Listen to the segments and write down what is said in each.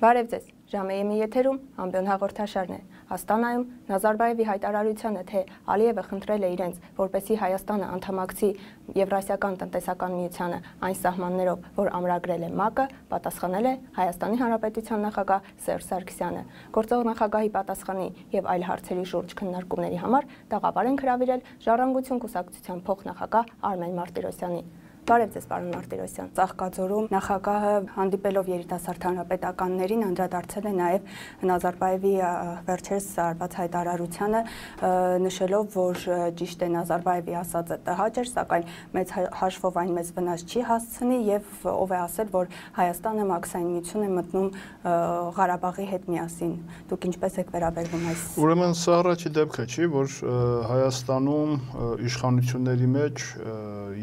Բարև ձեզ, ժամը եթերում ամբյոն հաղորդաշարն է։ Աստանայում Նազարբայևի հայտարարությանը, թե Ալիևը խնդրել է իրենց, որպեսզի Հայաստանը անդամակցի Եվրասիական տնտեսական միությանը այն սահմաններով, որ ամրագրել է ՄԱԿ-ը, պատասխանել է Հայաստանի Հանրապետության նախագահ Սերժ Սարգսյանը։ Գործող նախագահի պատասխանի եւ այլ հարցերի շուրջ քննարկումների համար տաղավար են հրավիրել Ժառանգություն կուսակցության փոխնախագահ Արմեն Մարտիրոսյանին։ Բարև ձեզ, պարոն Մարտիրոսյան։ Ծաղկաձորում նախագահը հանդիպելով երիտասարդ հանրապետականներին անդրադարձել է նաև Նազարբայևի վերջերս արված հայտարարությանը, նշելով, որ ճիշտ է Նազարբայևի ասածը տհաճ էր, սակայն մեծ հաշվով այն մեծ վնաս չի հասցնի եւ ով է ասել, որ Հայաստանը մաքսային միություն է մտնում Ղարաբաղի հետ միասին։ Դուք ինչպես եք վերաբերվում այս։ Ուրեմն սա առաջի դեպքը չի, որ Հայաստանում իշխանությունների մեջ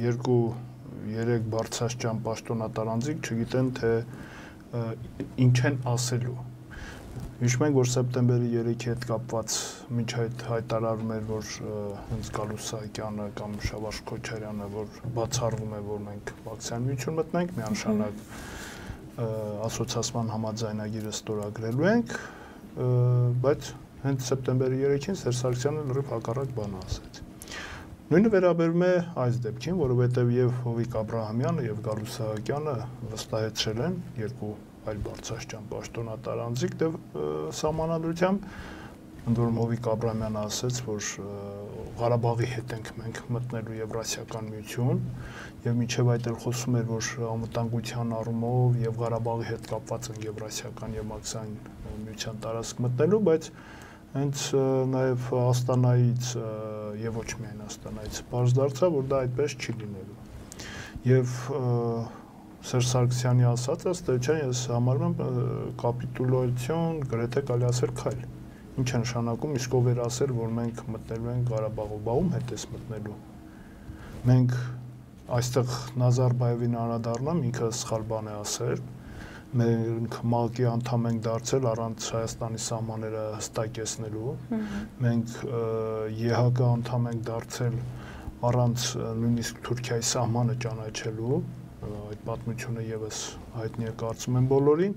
երկու երեք բարձրաստիճան պաշտոնատար անձիկ չգիտեն, թե ինչ են ասելու։ Հիշում ենք, որ սեպտեմբերի 3-ի հետ կապված մինչ այդ հայտարարում էր, որ հենց Գալուստ Սահակյանը կամ Շավարժ Քոչարյանը, որ բացառվում է, որ մենք մաքսային միություն մտնենք, միանշանակ ասոցիացիան համաձայնագիրը ստորագրելու ենք, բայց հենց սեպտեմբերի 3-ին Սերժ Սարգսյանը լրիվ հակառակ բան ասեց։ Նույնը վերաբերում է այս դեպքին, որովհետև եւ Հովիկ Աբրահամյանը եւ Գալուստ Սահակյանը վստահեցրել են երկու այլ բարձրաստիճան պաշտոնատար անձիկ դեպ սահմանադրությամբ, ընդ որում Հովիկ Աբրահամյանը ասաց, որ Ղարաբաղի հետ ենք մենք մտնելու Եվրասիական միություն եւ մինչեւ այդ էլ խոսում էր, որ անվտանգության առումով եւ Ղարաբաղի հետ կապված են Եվրասիական եւ մաքսային միության տարածք մտնելու, բայց հենց նաև Աստանայից եւ ոչ միայն Աստանայից բարձ դարձավ, որ դա այդպես չի լինելու։ Եվ Սերժ Սարգսյանի ասածը, ըստ էության, ես համարում եմ կապիտուլյացիոն, գրեթե կարելի ասել քայլ։ Ինչ է նշանակում, իսկ ով էր ասել, որ մենք մտնելու ենք Ղարաբաղով, բա ում հետ էս մտնելու։ Մենք այստեղ Նազարբայևին անդրադառնամ, ինքը սխալ բան է ասել։ Մենք ՄԱԿ-ի անդամ ենք դարձել առանց Հայաստանի սահմանները հստակեցնելու, մենք ԵՀԿ անդամ ենք դարձել առանց նույնիսկ Թուրքիայի սահմանը ճանաչելու, այդ պատմությունը եւս հայտնի է կարծում եմ բոլորին,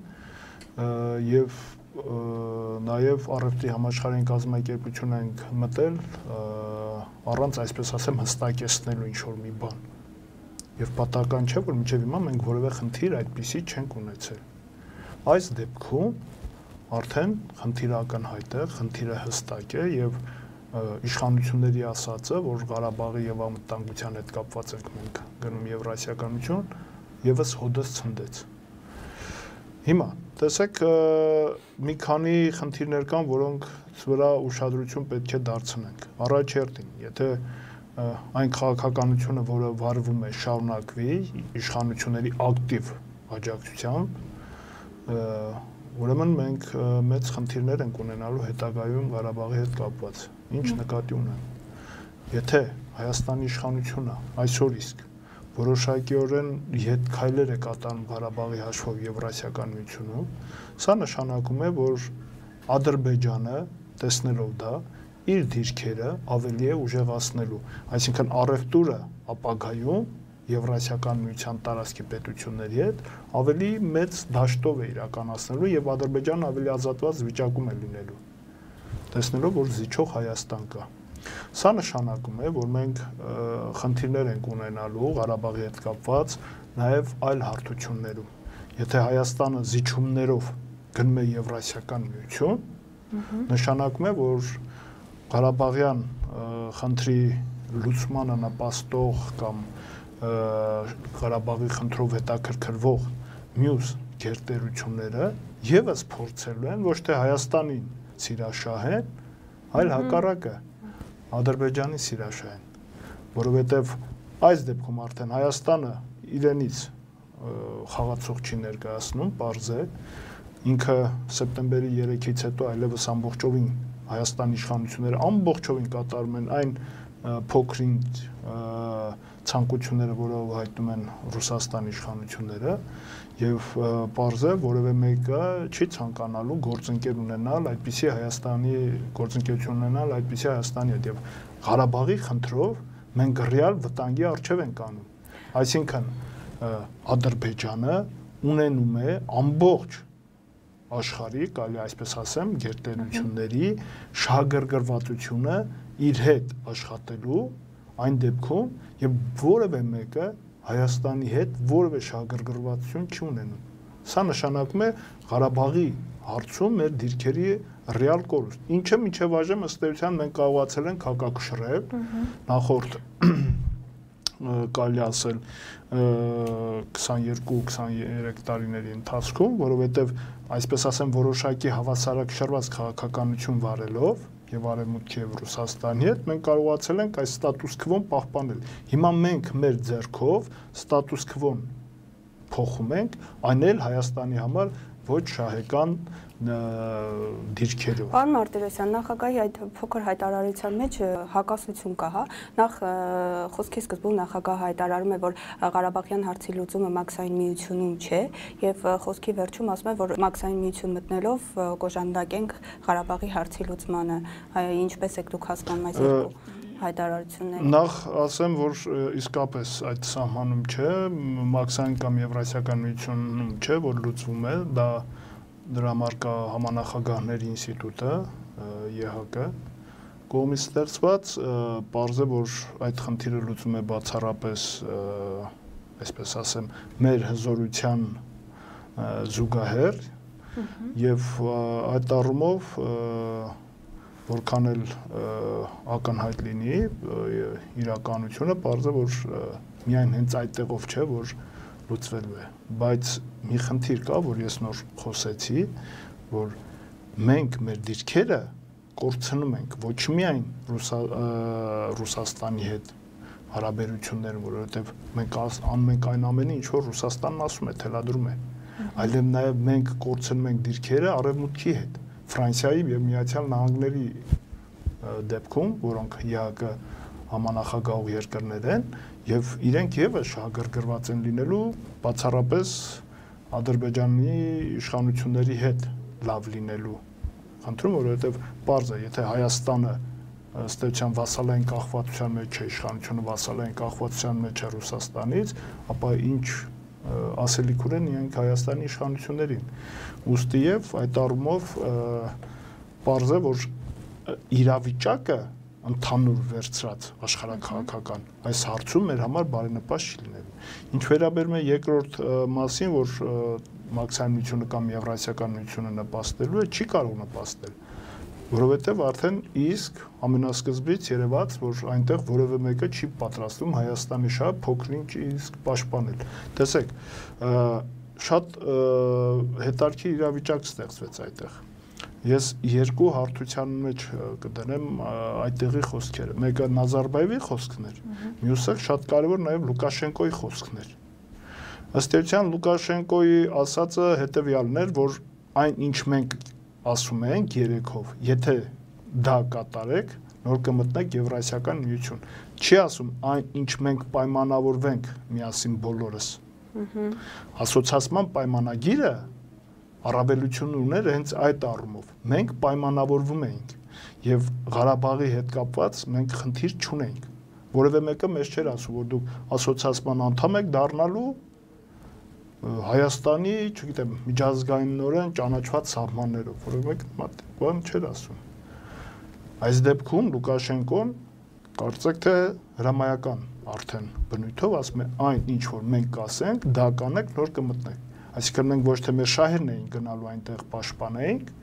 եւ նաեւ առևտրի համաշխարհային կազմակերպություն ենք մտել առանց, այսպես ասեմ, հստակեցնելու ինչ-որ մի բան։ Եվ պատահական չէ, որ մինչև հիմա մենք որևէ խնդիր այդպիսի չենք ունեցել։ Այս դեպքում արդեն խնդիրական հայտ է, խնդիրը հստակ է եւ իշխանությունների ասածը, որ Ղարաբաղի եւ անվտանգության հետ կապված ենք մենք գնում Եվրասիական միություն, եւս հոդս ցնդեց։ Հիմա տեսեք, մի քանի խնդիրներ կան, որոնք վրա ուշադրություն պետք է դարձնենք։ Առաջերտին, եթե այն քաղաքականությունը, որը վարվում է, շարունակվի իշխանությունների ակտիվ աջակցությամբ, ուրեմն մենք մեծ խնդիրներ ենք ունենալու հետագայում Ղարաբաղի հետ կապված։ Ինչ նկատի ունեմ։ Եթե Հայաստանի իշխանությունը այսօր իսկ որոշակիորեն հետ քայլեր է կատարում Ղարաբաղի հաշվով Եվրասիական միությունում, սա նշանակում է, որ Ադրբեջանը, տեսնելով դա, իր դիրքերը ավելի է ուժեղացնելու, այսինքն առևտուրը ապագայում Եվրասիական միության տարածքի պետությունների հետ ավելի մեծ դաշտով է իրականացնելու եւ Ադրբեջանը ավելի ազատված վիճակում է լինելու, տեսնելով, որ զիջող Հայաստան կա։ Սա նշանակում է, որ մենք խնդիրներ ենք ունենալու Ղարաբաղի հետ կապված նաեւ այլ հարթություններում։ Եթե Հայաստանը զիջումներով գնում է Եվրասիական միություն, նշանակում է, որ Ղարաբաղյան խնդրի լուծմանը նպաստող կամ Ղարաբաղի խնդրով հետաքրքրվող մյուս գերտերությունները եւս փորձելու են ոչ թե Հայաստանին սիրաշահեն, այլ հակառակը Ադրբեջանի սիրաշահեն, որովհետեւ այս դեպքում արդեն Հայաստանը իրենից խաղացող չի ներկայացնում, պարզ է, ինքը սեպտեմբերի 3-ից հետո այլևս ամբողջովին Հայաստանի իշխանությունները ամբողջովին կատարում են այն փոքրինչ ցանկությունները, որով հայտնում են Ռուսաստանի իշխանությունները, եւ պարզ է, որևէ մեկը չի ցանկանալու գործընկեր ունենալ այդպիսի Հայաստանի գործընկերություն ունենալ այդպիսի Հայաստանի հետ, եւ Ղարաբաղի խնդրով մենք ռեալ վտանգի առջև ենք անում։ Այսինքն Ադրբեջանը ունենում է ամբողջ աշխարհի, կարելի այսպես ասեմ, գերտերությունների շահագրգռվածությունը իր հետ աշխատելու այն դեպքում, եւ որևէ մեկը Հայաստանի հետ որևէ շահագրգռվածություն չունենում։ Սա նշանակում է Ղարաբաղի հարցում մեր դիրքերի ռեալ կորուստ։ Ինչը մինչև այժմ ըստ էության մենք կարողացել ենք հակակշռել նախորդ կարելի ասել 22-23 տարիների ընթացքում, որովհետև այսպես ասեմ որոշակի հավասարակշռված քաղաքականություն վարելով եւ Արևմուտքի եւ Ռուսաստանի հետ մենք կարողացել ենք այս ստատուս քվոն պահպանել։ Հիմա մենք մեր ձեռքով ստատուս քվոն փոխում ենք, այն էլ Հայաստանի համար ոչ շահեկան դիրքերով։ Պարոն Մարտիրոսյան, նախագահի այդ փոքր հայտարարության մեջ հակասություն կա, հա։ Նախ խոսքի սկզբում նախագահը հայտարարում է, որ Ղարաբաղյան հարցի լուծումը մաքսային միությունում չէ, եւ խոսքի վերջում ասում է, որ մաքսային միություն մտնելով կոժանդակենք Ղարաբաղի հարցի լուծմանը։ Ինչպես եք դուք հասկանում այս երկու հայտարարությունները։ Նախ ասեմ, որ իսկապես այդ սահմանում չէ, մաքսային կամ Եվրասիական միությունում չէ, որ լուծվում է, դա դրա համար կա համանախագահների ինստիտուտը, ԵՀԿ կողմից ստեղծված, պարզ է, որ այդ խնդիրը լուծում է բացառապես, այսպես ասեմ, մեր հզորության զուգահեռ եւ այդ առումով որքան էլ ակնհայտ լինի իրականությունը, պարզ է, որ միայն հենց այդտեղով չէ, որ լուծվելու է, բայց մի խնդիր կա, որ ես նոր խոսեցի, որ մենք մեր դիրքերը կորցնում ենք ոչ միայն Ռուսաստանի հետ հարաբերությունները, որովհետև մենք անում ենք այն ամենը, ինչ որ Ռուսաստանն ասում է, թելադրում է, այլև նաև մենք կորցնում ենք դիրքերը Արևմուտքի հետ, Ֆրանսիայի եւ Միացյալ Նահանգների դեպքում, որոնք ԵԱՀԿ համանախագահող երկրներ են եւ իրենք եւս շահագրգռված են լինելու բացառապես Ադրբեջանի իշխանությունների հետ լավ լինելու խնդրում, որովհետեւ պարզ է, եթե Հայաստանը ըստ էության վասալային կախվածության մեջ է, իշխանությունը վասալային կախվածության մեջ է Ռուսաստանից, ապա ինչ ասելիք ունեն իրենք Հայաստանի իշխանություններին։ Ուստի եւ այդ առումով պարզ է, որ իրավիճակը ընդհանուր վերցրած աշխարհաքաղաքական այս հարցում մեր համար բարենպաստ չի լինելու։ Ինչ վերաբերում է երկրորդ մասին, որ մաքսային միությունը կամ Եվրասիական միությունը նպաստելու է, չի կարող նպաստել, որովհետև արդեն իսկ ամենասկզբից երևաց, որ այնտեղ որևէ մեկը չի պատրաստվում Հայաստանի շահը փոքրինչ իսկ պաշտպանել։ Տեսեք, շատ հետաքրքիր իրավիճակ ստեղծվեց այդտեղ։ Ես երկու հարթության մեջ կդնեմ այդտեղի խոսքերը։ Մեկը Նազարբաևի խոսքն էր, մյուսը շատ կարևոր նաև Լուկաշենկոյի խոսքն էր։ Ըստ էության Լուկաշենկոյի ասածը հետևյալն էր, որ այն ինչ մենք ասում ենք երեքով, եթե դա կատարեք, նոր կմտնեք Եվրասիական միություն։ Չի ասում այն ինչ մենք պայմանավորվենք միասին բոլորս։ Ասոցիացիան պայմանագիրը առավելություն ուներ հենց այդ առումով։ Մենք պայմանավորվում էինք եւ Ղարաբաղի հետ կապված մենք խնդիր չունենք։ Որևէ մեկը մեզ չէր ասում, որ դուք ասոցիացիան անդամ եք դառնալու Հայաստանի, չգիտեմ, միջազգայինորեն ճանաչված սահմաններով, որևէ մեկը բան չէր ասում։ Այս դեպքում Լուկաշենկոն կարծեք թե հրամայական արդեն բնույթով ասում է այն ինչ որ մենք կասենք, դա կանեք, նոր կմտնեք։ Այսինքն մենք ոչ թե մեր շահերն էին գնալու այնտեղ պաշտպանեինք,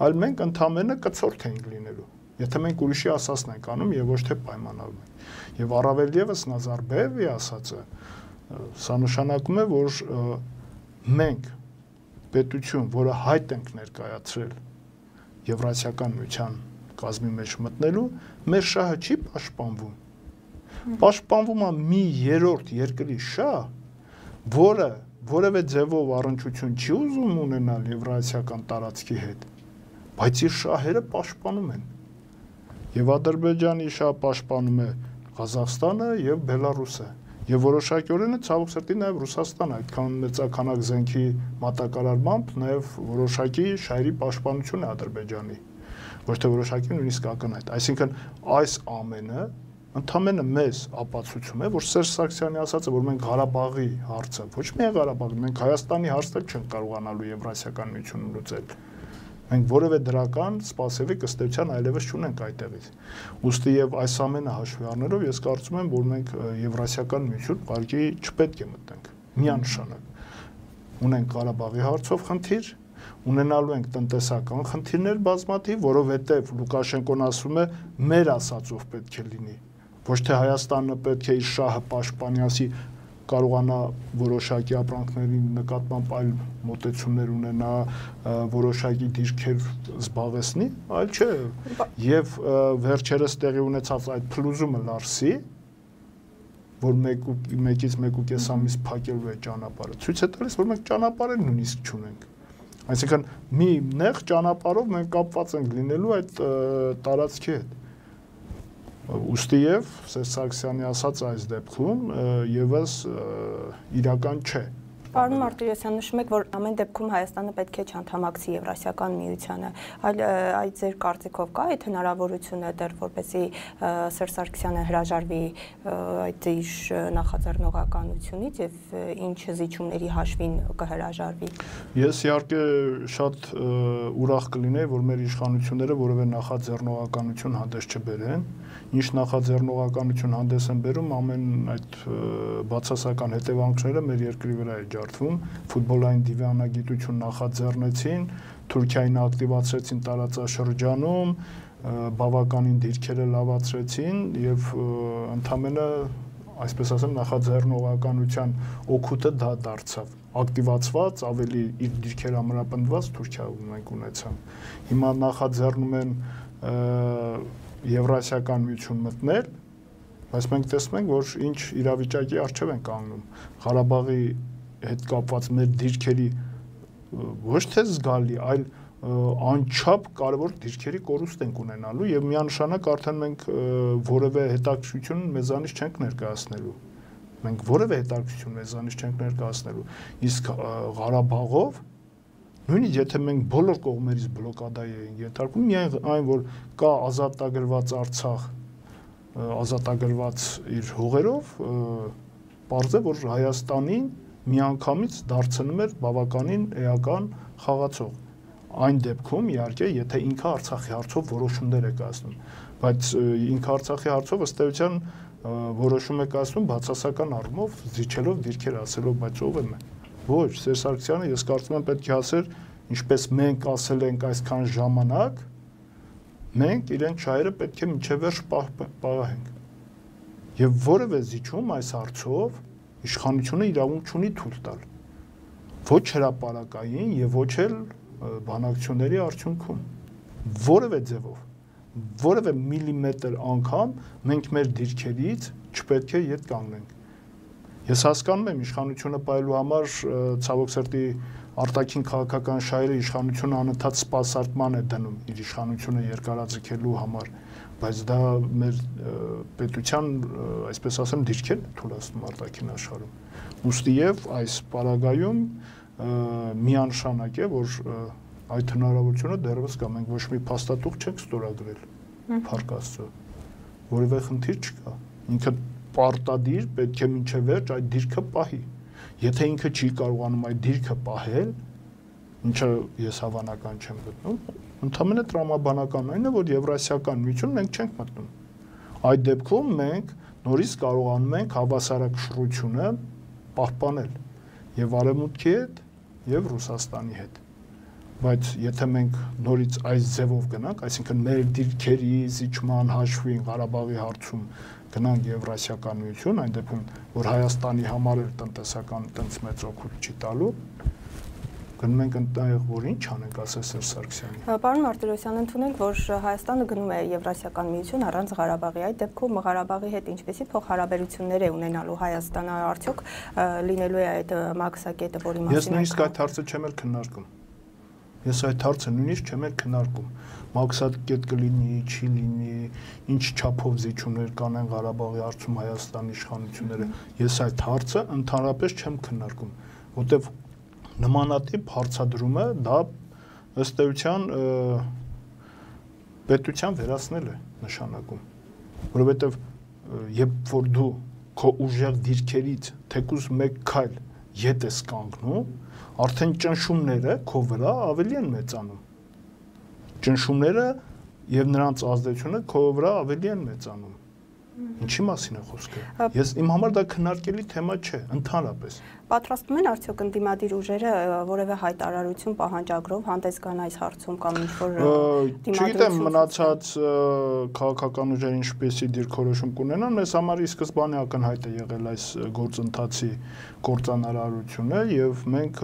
այլ մենք ընդամենը կցորդ էինք լինելու։ Եթե մենք ուրիշի ասածն ենք անում եւ ոչ թե պայմանավորում ենք։ Եվ առավել եւս Նազարբաևի ասածը սա նշանակում է, որ մենք պետություն, որը հայտ ենք ներկայացրել Եվրասիական միության կազմի մեջ մտնելու, մեր շահը չի պաշտպանվում։ Պաշտպանվում է մի երրորդ երկրի շահ, որը որևէ ձևով առնչություն չի ուզում ունենալ Եվրասիական տարածքի հետ, բայց իր շահերը պաշտպանում են։ Եվ Ադրբեջանի շահը պաշտպանում է Ղազախստանը եւ Բելարուսը։ Եվ որոշակիորեն ցավոք սրտի նաեւ Ռուսաստանը այդքան մեծականակ զենքի մատակարարմամբ նաեւ որոշակի շահերի պաշտպանություն է Ադրբեջանի, ոչ թե որոշակի նույնիսկ ակնհայտ։ Այսինքն այս ամենը ընդամենը մեզ ապացուցում է, որ Սերժ Սարգսյանի ասածը, որ մենք Ղարաբաղի հարցը, ոչ միայն Ղարաբաղի, մենք Հայաստանի հարցը չենք կարողանալու Եվրասիական միությունը լուծել։ Մենք որևէ դրական սպասելիք ըստ էության այլևս չունենք այդտեղից։ Ուստի եւ այս ամենը հաշվի առնելով ես կարծում եմ, որ մենք Եվրասիական միություն ուղղակի չպետք է մտնենք։ Միանշանակ ունենք Ղարաբաղի հարցով խնդիր, ունենալու ենք տնտեսական խնդիրներ բազմաթիվ, որովհետեւ Լուկաշենկոն ասում է մեր ասածով պետք է լինի։ Ոչ թե Հայաստանը պետք է իր շահը պաշտպանի, ասի կարողանա որոշակի ապրանքների նկատմամբ այլ մոտեցումներ ունենա, որոշակի դիրքեր զբաղեցնի, այլ չէ։ Եվ վերջերս տեղի ունեցած այդ փլուզումը Լարսի, որ մեկից 1.5 ամիս փակելու է ճանապարհը, ցույց է տալիս, որ մենք ճանապարհը նույնիսկ չունենք։ Այսինքն մի նեղ ճանապարհով մենք կապված ենք լինելու այդ տարածքի հետ։ Ուստի եւ Սերժ Սարգսյանի ասած այս դեպքում եւս իրական չէ։ Պարոն Մարտիրոսյան, նշում եք, որ ամեն դեպքում Հայաստանը պետք է չանդամակցի Եվրասիական միությանը, այլ այդ ձեր կարծիքով կա այդ հնարավորությունը դեռ որպեսզի Սերժ Սարգսյանը հրաժարվի այդ իր նախաձեռնողականությունից եւ ինչ զիջումների հաշվին կհրաժարվի։ Ես իհարկե շատ ուրախ կլինեի, որ մեր իշխանությունները որևէ նախաձեռնողականություն հանդես չբերեն, ինչ նախաձեռնողականություն հանդես են բերում, ամեն այդ բացասական հետևանքները մեր երկրի վրա է ջարդվում, ֆուտբոլային դիվանագիտություն նախաձեռնեցին, Թուրքիային ակտիվացրեցին տարածաշրջանում, բավականին դիրքերը լավացրեցին եւ ընդամենը, այսպես ասեմ, նախաձեռնողականության օգուտը դա դարձավ, ակտիվացված, ավելի իր դիրքերը ամրապնդված Թուրքիայում մենք ունեցանք։ Հիմա նախաձեռնում են Եվրասիական միություն մտնել, բայց մենք տեսնում ենք, որ ինչ իրավիճակի առջև են կանգնում։ Ղարաբաղի հետ կապված մեր դիրքերի ոչ թե զգալի, այլ անչափ կարևոր դիրքերի կորուստ ենք ունենալու եւ միանշանակ արդեն մենք որևէ հետաքրքրություն մեզանից չենք ներկայացնելու։ Մենք որևէ հետաքրքրություն մեզանից չենք ներկայացնելու։ Իսկ Ղարաբաղով նույնիսկ եթե մենք բոլոր կողմերից բլոկադայի ենք ենթարկում, միայն այն, որ կա ազատագրված Արցախ, ազատագրված իր հողերով, պարզ է, որ Հայաստանին միանգամից դարձնում էր բավականին էական խաղացող։ Այն դեպքում, իհարկե, եթե ինքը Արցախի հարցով որոշումներ է կայացնում, բայց ինքը Արցախի հարցով ըստ էության որոշում է կայացնում բացասական առումով, զիջելով դիրքեր ասելով, բայց ով եմ է։ Ոչ, Սերժ Սարգսյանը ես կարծում եմ պետք է ասեր, ինչպես մենք ասել ենք այսքան ժամանակ, մենք իրենք շահերը պետք է մինչև վերջ պահենք։ Եվ որևէ զիջում այս հարցով իշխանությունը իրավունք չունի թույլ տալ։ Ոչ հրապարակային եւ ոչ էլ բանակցությունների արդյունքում։ Որևէ ձևով, որևէ միլիմետր անգամ մենք մեր դիրքերից չպետք է ետ կանգնենք։ Ես հասկանում եմ իշխանությունը պահելու համար ցավոք սրտի արտաքին քաղաքական շահերը իշխանությունը անընդհատ սպասարկման է դնում իր իշխանությունը երկարաձգելու համար, բայց դա մեր պետության, այսպես ասեմ, դիրքերն է թույլատնում արտաքին աշխարհում։ Ուստի եւ այս պարագայում միանշանակ է, որ այդ հնարավորությունը դեռևս կա, մենք ոչ մի փաստաթուղթ չենք ստորագրել, փառք Աստծո, որևէ խնդիր չկա։ Ինքը պարտադիր պետք է մինչև վերջ այդ դիրքը պահի։ Եթե ինքը չի կարողանում այդ դիրքը պահել, ինչը ես հավանական չեմ գտնում, ընդհանրապես տրամաբանական այն է, որ Եվրասիական միություն մենք չենք մտնում։ Այդ դեպքում մենք նորից կարողանում ենք հավասարակշռությունը պահպանել եւ Արևմուտքի հետ եւ Ռուսաստանի հետ։ Բայց եթե մենք նորից այս ձևով գնանք, այսինքն մեր դիրքերի զիջման հաշվին Ղարաբաղի հարցում գնանք Եվրասիական միություն, այն դեպքում, որ Հայաստանի համար էլ տնտեսական տենց մեծ օգուտ չի տալու, գնում ենք այնտեղ, որ ինչ անենք, ասես Սերժ Սարգսյանը։ Պարոն Մարտիրոսյան, ընդունենք, որ Հայաստանը գնում է Եվրասիական միություն առանց Ղարաբաղի, այդ դեպքում Ղարաբաղի հետ ինչպեսի փոխհարաբերություններ է ունենալու Հայաստանը, արդյոք լինելու է այդ մաքսակետը, որի մասին Ես նույնիսկ այդ հարցը չեմ էլ քննարկում։ Ես այդ հարցը նույնիսկ չեմ էլ քննարկում։ Մաքսակետ կլինի, չի լինի, ինչ չափով զիջումներ կանեն Ղարաբաղի հարցում Հայաստանի իշխանությունները։ Ես այդ հարցը ընդհանրապես չեմ քննարկում, որտեվ նմանատիպ հարցադրումը դա ըստ էության պետության վերացնել է նշանակում, որովհետև երբ որ դու քո ուժեղ դիրքերից թեկուզ մեկ քայլ ետ ես կանգնում, արդեն ճնշումները քո վրա ավելի են մեծանում։ Ճնշումները եւ նրանց ազդեցությունը քո վրա ավելի են մեծանում։ Ինչի մասին է խոսքը։ Իմ համար դա քննարկելի թեմա չէ, ընդհանրապես։ Պատրաստվում են արդյոք ընդդիմադիր ուժերը որևէ հայտարարություն պահանջագրով հանդես գան այս հարցում կամ ինչ-որ Չգիտեմ մնացած քաղաքական ուժերը ինչպեսի դիրքորոշում կունենան, մեզ համար ի սկզբանե ակնհայտ է եղել այս գործընթացի կործանարարությունը եւ մենք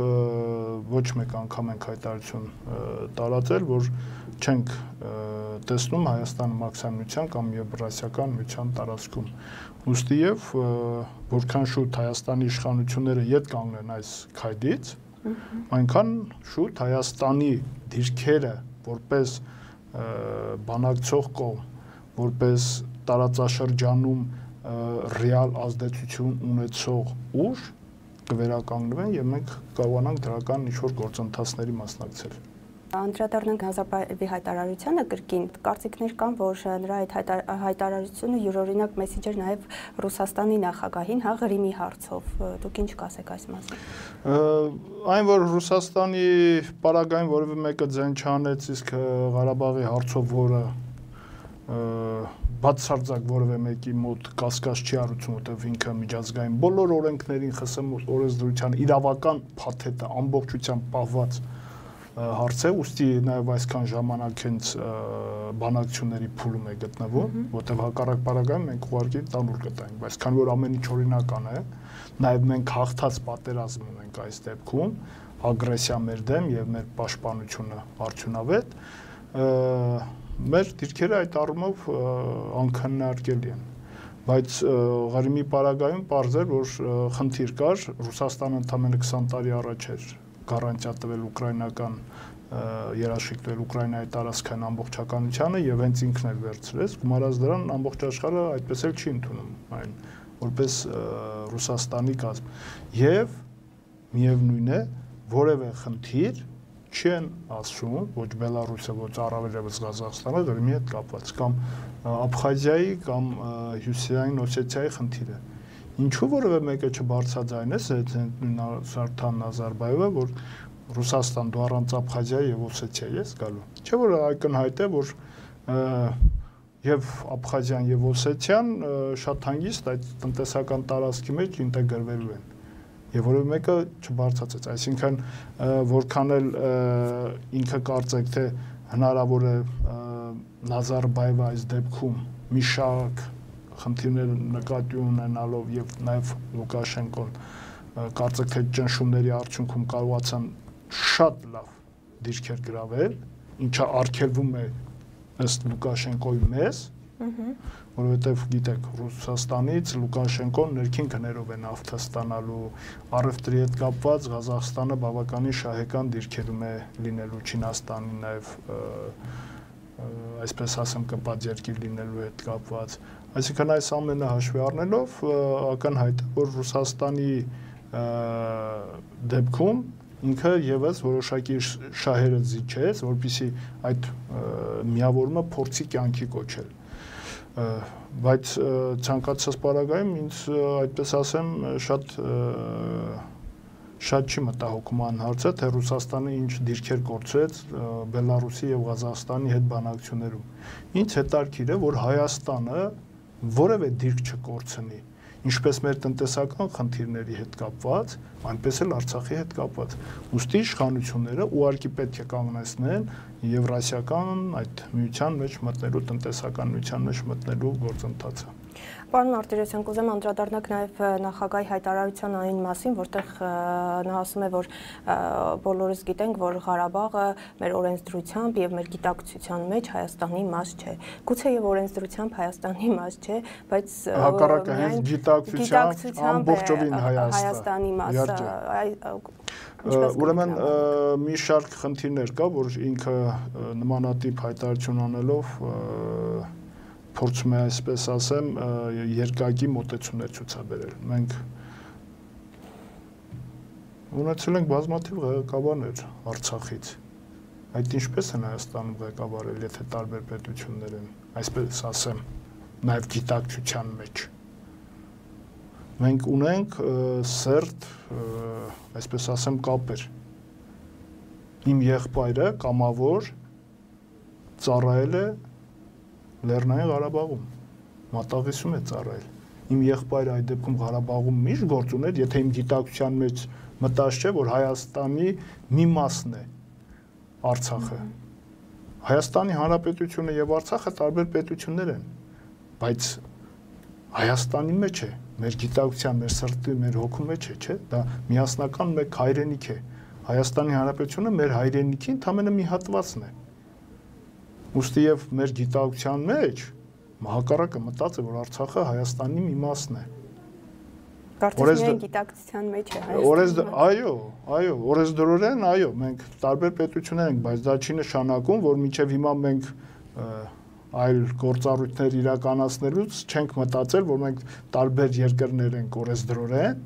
ոչ մեկ անգամ ենք հայտարարություն տարածել, որ չենք տեսնում Հայաստան մաքսանության կամ Եվրասիական միության տարածքում։ Ուստի եւ որքան շուտ Հայաստանի իշխանությունները ետ կանգնեն այս քայլից, այնքան շուտ Հայաստանի դիրքերը որպես բանակցող կողմ, որպես տարածաշրջանում ռեալ ազդեցություն ունեցող ուժ կվերականգնվեն եւ մենք կարողանանք դրական ինչ-որ գործընթացների մասնակցել։ Անդրադառնանք Նազարբաևի հայտարարությանը կրկին կարծիքներ կան, որ նրա այդ հայտարարությունը յուրօրինակ մեսիջ էր նաև Ռուսաստանի նախագահին, հա Ղրիմի հարցով։ Դուք ինչ կասեք այս մասին։ Այն որ Ռուսաստանի պարագային որևէ մեկը ձեն չանեց, իսկ Ղարաբաղի հարցով որը բացարձակ որևէ մեկի մոտ կասկած չի առուցում, որտեղ ինքը միջազգային բոլոր օրենքներին ԽՍՀՄ օրենսդրության իրավական փաթեթը ամբողջությամբ պահված հարց է, ուստի նաև այսքան ժամանակ հենց բանակցությունների փուլում է գտնվում, որտեղ հակառակ պարագայում մենք ուղղակի տանուլ կտայինք, բայց քանի որ ամեն ինչ օրինական է, նաև մենք հաղթած պատերազմ ունենք այս դեպքում, ագրեսիա մեր դեմ եւ մեր պաշտպանությունը արդյունավետ, մեր դիրքերը այդ առումով անքննարկելի են, բայց Ղարիմի պարագայում պարզ էր, որ խնդիր կար, Ռուսաստանը ընդամենը 20 տարի առաջ էր գարանտիա տվել ուկրաինական երաշխիք տվել Ուկրաինայի տարածքային ամբողջականությանը եւ հենց ինքն էլ վերցրեց, գումարած դրան ամբողջ աշխարհը այդպես էլ չի ընդունում այն որպես Ռուսաստանի կազմ եւ միևնույն է որևէ խնդիր չեն ասում ոչ Բելարուսը, ոչ առավելևս Ղազախստանը Ղրիմի հետ կապված կամ Աբխազիայի կամ Հյուսիսային Օսեթիայի խնդիրը Ինչու որևէ մեկը չբարձրաձայնեց Սարդան Նազարբաևը, որ Ռուսաստան դու առանց Աբխազիայի եւ Օսեթիայի ես գալու։ Չէ՞ որ ակնհայտ է, որ եւ Աբխազիան եւ Օսեթիան շատ հանգիստ այդ տնտեսական տարածքի մեջ ինտեգրվելու են։ Եվ որևէ մեկը չբարձրացեց, այսինքն որքան էլ ինքը կարծեք թե հնարավոր է Նազարբաևը այս դեպքում մի շարք խնդիրներ նկատի ունենալով եւ նաեւ Լուկաշենկոն կարծեք թե ճնշումների արդյունքում կարողացան շատ լավ դիրքեր գրավել, ինչը արգելվում է ըստ Լուկաշենկոյի մեզ, որովհետեւ գիտեք Ռուսաստանից Լուկաշենկոն ներքին գներով է նավթ ստանալու, առևտրի հետ կապված Ղազախստանը բավականին շահեկան դիրքերում է լինելու Չինաստանի նաեւ այսպես ասեմ կպած երկիր լինելու հետ կապված Այսինքն այս ամենը հաշվի առնելով ակնհայտ է, որ Ռուսաստանի դեպքում ինքը եւս որոշակի շահերը զիջեց, որպեսզի այդ միավորումը փորձի կյանքի կոչել։ Բայց ցանկացած պարագայում ինձ այդպես ասեմ շատ չի մտահոգման հարցը, թե Ռուսաստանը ինչ դիրքեր կորցրեց Բելարուսի եւ Ղազախստանի հետ բանակցություններում։ Ինձ հետաքրքիր է, որ Հայաստանը որևէ դիրք չկորցնի, ինչպես մեր տնտեսական խնդիրների հետ կապված, այնպես էլ Արցախի հետ կապված։ Ուստի իշխանությունները ուղղակի պետք է կանգնեցնեն Եվրասիական այդ միության մեջ մտնելու, տնտեսական միության մեջ մտնելու գործընթացը։ Պարոն Մարտիրոսյան, կուզեմ անդրադառնալ նաև նախագահի հայտարարության այն մասին, որտեղ նա ասում է, որ բոլորս գիտենք, որ Ղարաբաղը մեր օրենսդրությամբ եւ մեր գիտակցության մեջ Հայաստանի մաս չէ։ Գուցե եւ օրենսդրությամբ Հայաստանի մաս չէ, բայց հակառակը հենց գիտակցությամբ ամբողջովին Հայաստանի մաս։ Ուրեմն մի շարք խնդիրներ կա, որ ինքը նմանատիպ հայտարարություն անելով փորձում է այսպես ասեմ երկակի մոտեցումներ ցուցաբերել։ Մենք ունեցել ենք բազմաթիվ ղեկավարներ Արցախից։ Այդ ինչպես են Հայաստանում ղեկավարել, եթե տարբեր պետություններ են, այսպես ասեմ, նաև գիտակցության մեջ։ Մենք ունենք սերտ, այսպես ասեմ, կապեր։ Իմ եղբայրը կամավոր ծառայել է Լեռնային Ղարաբաղում, մատաղիսում է ծառայել։ Իմ եղբայրը այդ դեպքում Ղարաբաղում միշտ գործ ուներ, եթե իմ գիտակցության մեջ մտած չէ, որ Հայաստանի մի մասն է Արցախը։ Հայաստանի Հանրապետությունը եւ Արցախը տարբեր պետություններ են, բայց Հայաստանի մեջ է, մեր գիտակցության, մեր սրտի, մեր հոգու մեջ է, չէ՞, դա միասնական մեկ հայրենիք է։ Հայաստանի Հանրապետությունը մեր հայրենիքի ընդամենը մի հատվածն է։ Ուստի եւ մեր գիտակցության մեջ հակառակը մտած է, որ Արցախը Հայաստանի մի մասն է։ Կարծես միայն գիտակցության մեջ է Հայաստանը։ Այո, օրեսդրորեն, այո, մենք տարբեր պետություններ ենք, բայց դա չի նշանակում, որ մինչև հիմա մենք այլ գործառույթներ իրականացնելուց չենք մտածել, որ մենք տարբեր երկրներ ենք օրեսդրորեն,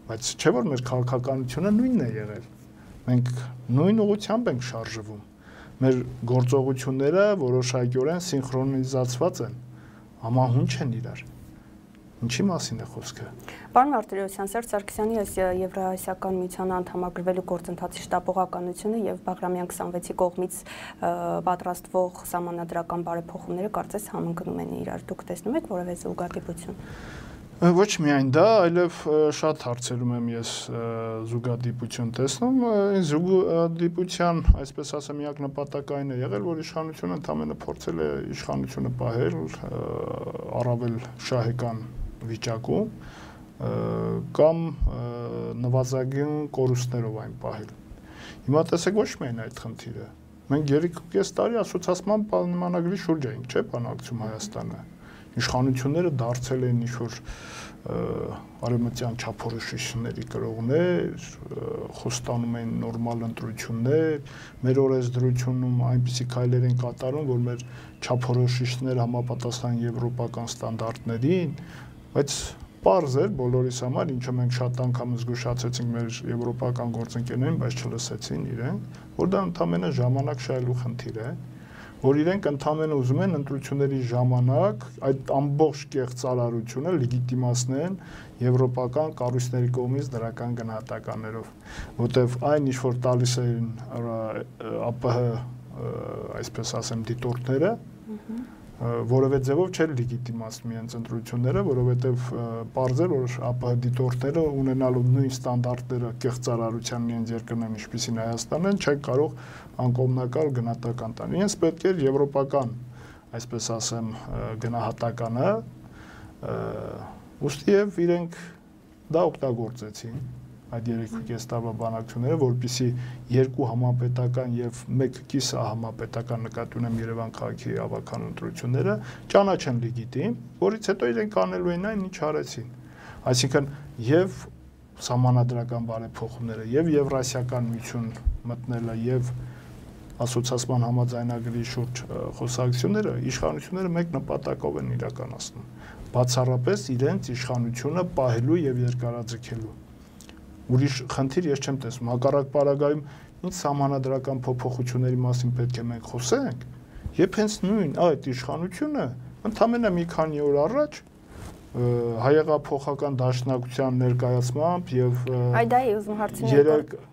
բայց չէ որ մեր քաղաքականությունը նույնն է եղել։ Մենք նույն ուղղությամբ ենք շարժվում։ Մեր գործողությունները որոշակիորեն սինխրոնիզացված են, համահունչ են իրար։ Ինչի մասին է խոսքը։ Պարոն Մարտիրոսյան, Սերժ Սարգսյանի այս Եվրասիական միության անդամագրվելու գործընթացի շտապողականությունը եւ Բաղրամյան 26-ի կողմից պատրաստվող սահմանադրական բարեփոխումները կարծես համընկնում են իրար։ Դուք տեսնում եք որևէ զուգադիպություն։ Ոչ միայն դա, այլև շատ հարցերում եմ ես զուգադիպություն տեսնում, զուգադիպության, այսպես ասեմ, միակ նպատակային է եղել, որ իշխանությունը ընդամենը փորձել է իշխանությունը պահել առավել շահեկան վիճակում կամ նվազագույն կորուստներով այն պահել։ Հիմա տեսեք ոչ միայն այդ խնդիրը։ Մենք 3.5 տարի ասոցիացման պայմանագրի շուրջ էինք, չէ՞, բանակցում Հայաստանը։ Իշխանությունները դարձել են ինչ-որ արևմտյան չափորոշիչների կրողներ, խոստանում են նորմալ ընտրություններ, մեր օրենսդրությունում այնպիսի քայլեր են կատարում, որ մեր չափորոշիչները համապատասխան եվրոպական ստանդարտներին, բայց պարզ էր բոլորիս համար, ինչը մենք շատ անգամ զգուշացեցինք մեր եվրոպական գործընկերներին, բայց չլսեցին իրենք, որ դա ընդամենը ժամանակ շահելու խնդիր է, որ իրենք ընդամենը ուզում են ընտրությունների ժամանակ այդ ամբողջ կեղծարարությունը լեգիտիմացնեն եվրոպական կառույցների կողմից դրական գնահատականներով, որտեղ այն ինչ որ տալիս են ԱՊՀ, այսպես ասեմ, դիտորդները, որևէ ձևով չէր լեգիտիմացնում իրենց ընտրությունները, որովհետև պարզ էր, որ ԱՊՀ դիտորդները ունենալու նույն ստանդարտները կեղծարարության իրենց երկրներն ինչպիսին Հայաստանն են, չեն կարող անկողմնակալ գնահատական տան։ Իրենց պետք էր եվրոպական, այսպես ասեմ, գնահատականը, ուստի եւ իրենք դա օգտագործեցին այդ 3.5 տարվա բանակցությունները, որպեսզի երկու համապետական եւ մեկ կիսահամապետական նկատի ունեմ Երևան քաղաքի ավական ընտրությունները ճանաչեն լեգիտիմ, որից հետո իրենք անելու են այն, ինչ արեցին։ Այսինքն եւ սահմանադրական բարեփոխումները եւ Եվրասիական միություն մտնելը եւ ասոցիացիան համաձայնագրի շուրջ խոսակցությունները իշխանությունները մեկ նպատակով են իրականացնում, բացառապես իրենց իշխանությունը պահելու եւ երկարաձգելու։ Ուրիշ խնդիր ես չեմ տեսնում, հակառակ պարագայում ինչ սահմանադրական փոփոխությունների մասին պետք է մենք խոսենք, երբ հենց նույն այդ իշխանությունը ընդամենը մի քանի օր առաջ հայեղափոխական դաշնակցության ներկայացմամբ եւ Այ դա է ուզում հարցնել,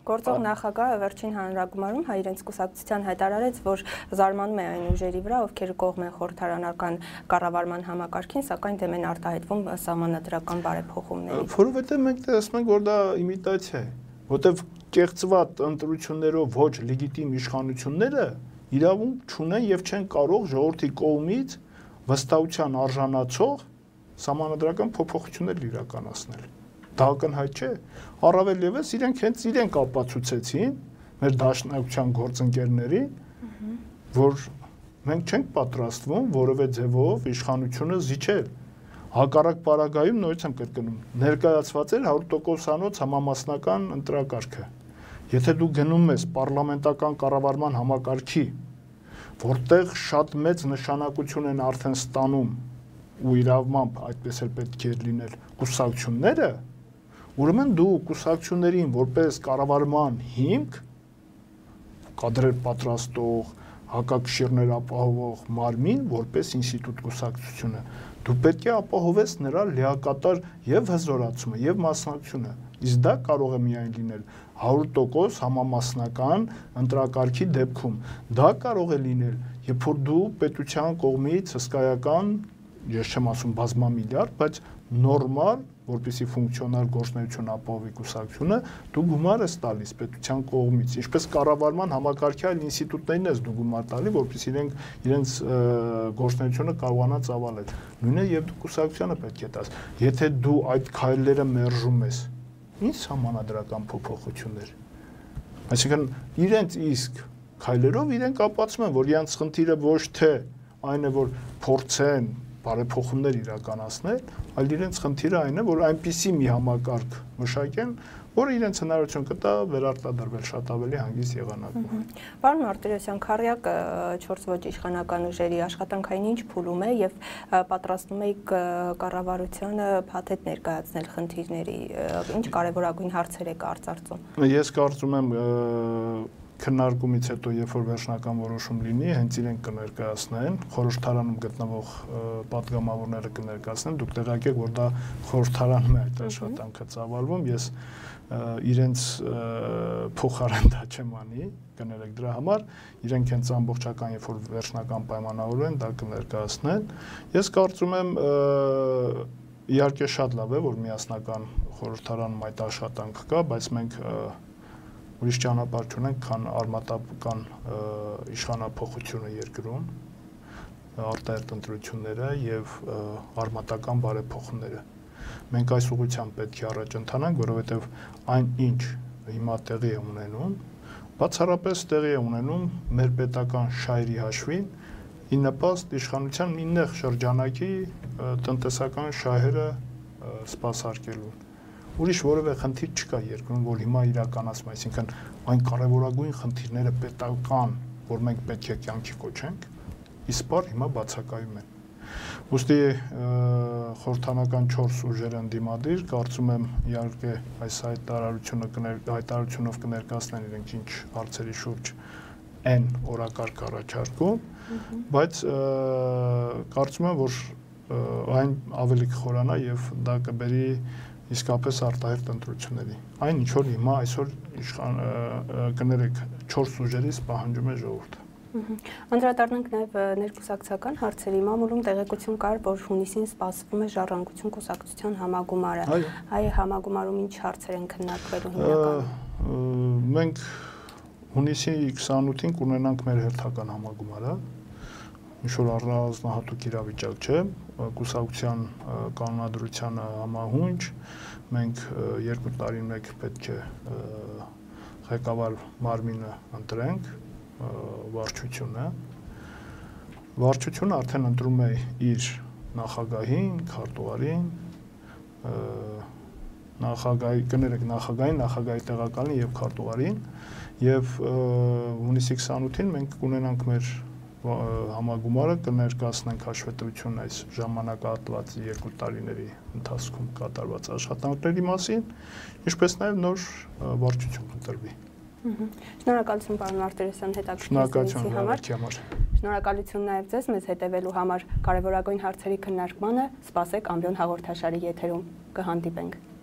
գործող նախագահը վերջին հանրագումարում հայ իրենց կուսակցության հայտարարեց, որ զարմանում է այն ուժերի վրա, ովքեր կողմ են խորհրդարանական կառավարման համակարգին, սակայն դեմ են արտահայտվում սահմանադրական բարեփոխումների։ Որովհետեւ մենք տեսնում ենք, որ դա իմիտացիա է, որտեւ կեղծված ընտրություններով ոչ լեգիտիմ իշխանությունները իրավունք չունեն եւ չեն կարող ժողովրդի կողմից վստահության արժանացող սահմանադրական փոփոխություններ իրականացնել։ Դա ակնհայտ չէ։ Առավել ևս իրենք հենց իրենք ապացուցեցին մեր դաշնակցության գործընկերներին, որ մենք չենք պատրաստվում որևէ ձևով իշխանությունը զիջել։ Հակառակ պարագայում նորից եմ կրկնում, ներկայացված էր 100%-անոց համամասնական ընտրակարգը։ Եթե դու գնում ես պարլամենտական կառավարման համակարգի, որտեղ շատ մեծ նշանակություն են արդեն ստանում ու իրավամբ այդպես էլ պետք է լինել կուսակցությունները, ուրեմն դու կուսակցություններին որպես կառավարման հիմք, կադրեր պատրաստող, հակակշիռներ ապահովող մարմին որպես ինստիտուտ կուսակցությունը, դու պետք է ապահովես նրա լիակատար եւ հզորացումը եւ մասնակցությունը, իսկ դա կարող է միայն լինել 100% համամասնական ընտրակարգի դեպքում, դա կարող է լինել, երբ որ դու պետության կողմից հսկայական, ես չեմ ասում բազմամիլիարդ, բայց նորմալ, որպեսզի ֆունկցիոնալ գործունեություն ապահովի կուսակցությունը, դու գումար ես տալիս պետության կողմից, ինչպես կառավարման համակարգի այլ ինստիտուտներին ես դու գումար տալի, որպեսզի իրենց գործունեությունը կարողանա ծավալել։ Նույնը եւ դու կուսակցությանը պետք է տաս։ Եթե դու այդ քայլերը մերժում ես, ինչ համանadrական փոփոխություններ։ Այսինքն իրենց իսկ քայլերով իրենք ապացուցում են, որ իրենց խնդիրը ոչ թե այն է, որ փորձեն բարեփոխումներ իրականացնել, այլ իրենց խնդիրը այն է, որ այնպիսի մի համակարգ մշակեն, որը իրենց հնարավորություն կտա վերարտադրվել շատ ավելի հանգիստ եղանակով։ Պարոն Մարտիրոսյան, քառյակ 4 ոչ իշխանական ուժերի աշխատանքային ինչ փուլում է եւ պատրաստում եք կառավարությանը փաթեթ ներկայացնել խնդիրների, ինչ կարևորագույն հարցեր եք արծարծում։ Ես կարծում եմ քննարկումից հետո, երբ որ վերջնական որոշում լինի, հենց իրենք կներկայացնեն, խորհրդարանում գտնվող պատգամավորները կներկայացնեն, դուք տեղյակ եք, որ դա խորհրդարանում է այդ աշխատանքը ծավալվում, ես իրենց փոխարեն դա չեմ անի, կներեք դրա համար, իրենք հենց ամբողջական, երբ որ վերջնական պայմանավորվեն, դա կներկայացնեն։ Ես կարծում եմ, իհարկե շատ լավ է, որ միասնական խորհրդարանում այդ աշխատանքը կա, բայց մենք ուրիշ ճանապարհ չունենք, քան արմատական իշխանափոխությունը երկրում, արտահերտ ընտրությունները եւ արմատական բարեփոխումները։ Մենք այս ուղղությամբ պետք է առաջ ընթանանք, որովհետեւ այն ինչ հիմա տեղի է ունենում, բացառապես տեղի է ունենում մեր պետական շահերի հաշվին, ի նպաստ իշխանության մի նեղ շրջանակի տնտեսական շահերը սպասարկելուն։ Ուրիշ որևէ խնդիր չկա երկրում, որ հիմա իրականացվում, այսինքն այն կարևորագույն խնդիրները պետական, որ մենք պետք է կյանքի կոչենք, իսպար հիմա բացակայում են։ Ուստի խորհրդանական 4 ուժերը ընդդիմադիր, կարծում եմ իհարկե այս հայտարարությունով կներկայացնեն իրենք ինչ հարցերի շուրջ են օրակարգ առաջարկում, բայց կարծում եմ, որ այն ավելի կխորանա եւ դա կբերի իսկապես արտահերտ ընտրությունների։ Այն ինչ որ հիմա այսօր կներեք 4 ուժերից պահանջում է ժողովուրդը։ Անդրադառնանք նաև ներկուսակցական հարցերի մամուլում տեղեկություն կար, որ հունիսին սպասվում է Ժառանգություն կուսակցության համագումարը։ Այ համագումարում ինչ հարցեր են քննարկվելու հիմնականում։ Մենք հունիսի 28-ին կունենանք մեր հերթական համագումարը, ինչ որ առանձնահատուկ իրավիճակ չէ, կուսակցության կանոնադրությանը համահունչ, մենք 2 տարին մեկ պետք է ղեկավար մարմինը ընտրենք, վարչությունը արդեն ընտրում է իր նախագահին, քարտուղարին, նախագահի տեղակալին եւ քարտուղարին, եւ հունիսի 28-ին մենք կունենանք մեր համագումարը, կներկայացնենք հաշվետվություն այս ժամանակահատվածի 2 տարիների ընթացքում կատարված աշխատանքների մասին, ինչպես նաեւ նոր վարչություն կընտրվի։ Շնորհակալություն պարոն Մարտիրոսյան հետաքրքրությունների համար։ Շնորհակալություն նաև ձեզ մեզ հետևելու համար, կարևորագույն հարցերի քննարկմանը սպասեք Ամբիոն հաղորդաշարի եթերում, կհանդիպենք։